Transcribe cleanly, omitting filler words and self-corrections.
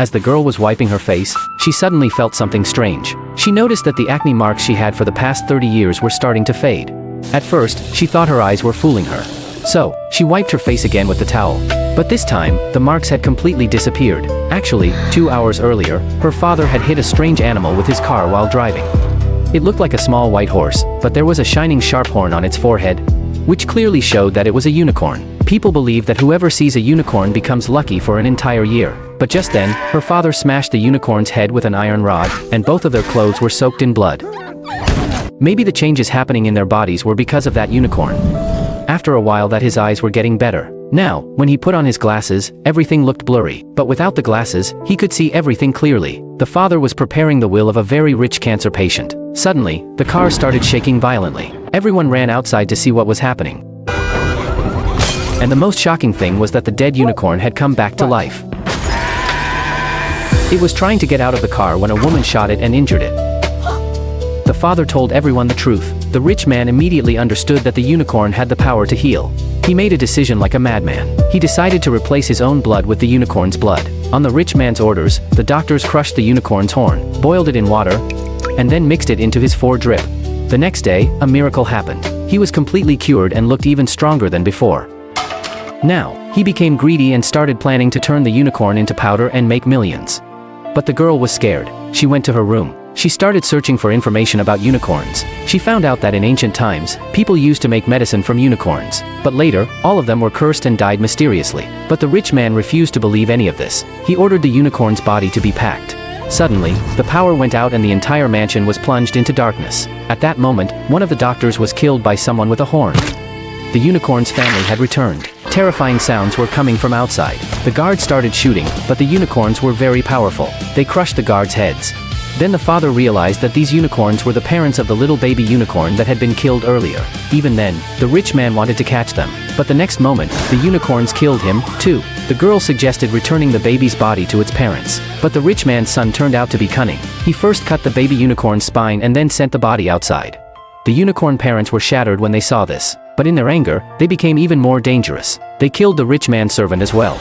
As the girl was wiping her face, she suddenly felt something strange. She noticed that the acne marks she had for the past 30 years were starting to fade. At first, she thought her eyes were fooling her. So, she wiped her face again with the towel. But this time, the marks had completely disappeared. Actually, 2 hours earlier, her father had hit a strange animal with his car while driving. It looked like a small white horse, but there was a shining sharp horn on its forehead, which clearly showed that it was a unicorn. People believe that whoever sees a unicorn becomes lucky for an entire year. But just then, her father smashed the unicorn's head with an iron rod, and both of their clothes were soaked in blood. Maybe the changes happening in their bodies were because of that unicorn. After a while that his eyes were getting better. Now, when he put on his glasses, everything looked blurry. But without the glasses, he could see everything clearly. The father was preparing the will of a very rich cancer patient. Suddenly, the car started shaking violently. Everyone ran outside to see what was happening. And the most shocking thing was that the dead unicorn had come back to life. It was trying to get out of the car when a woman shot it and injured it. The father told everyone the truth. The rich man immediately understood that the unicorn had the power to heal. He made a decision like a madman. He decided to replace his own blood with the unicorn's blood. On the rich man's orders, the doctors crushed the unicorn's horn, boiled it in water, and then mixed it into his 4-drip. The next day, a miracle happened. He was completely cured and looked even stronger than before. Now, he became greedy and started planning to turn the unicorn into powder and make millions. But the girl was scared. She went to her room. She started searching for information about unicorns. She found out that in ancient times, people used to make medicine from unicorns. But later, all of them were cursed and died mysteriously. But the rich man refused to believe any of this. He ordered the unicorn's body to be packed. Suddenly, the power went out and the entire mansion was plunged into darkness. At that moment, one of the doctors was killed by someone with a horn. The unicorn's family had returned. Terrifying sounds were coming from outside. The guards started shooting, but the unicorns were very powerful. They crushed the guards' heads. Then the father realized that these unicorns were the parents of the little baby unicorn that had been killed earlier. Even then, the rich man wanted to catch them. But the next moment, the unicorns killed him, too. The girl suggested returning the baby's body to its parents. But the rich man's son turned out to be cunning. He first cut the baby unicorn's spine and then sent the body outside. The unicorn parents were shattered when they saw this. But in their anger, they became even more dangerous. They killed the rich man's servant as well.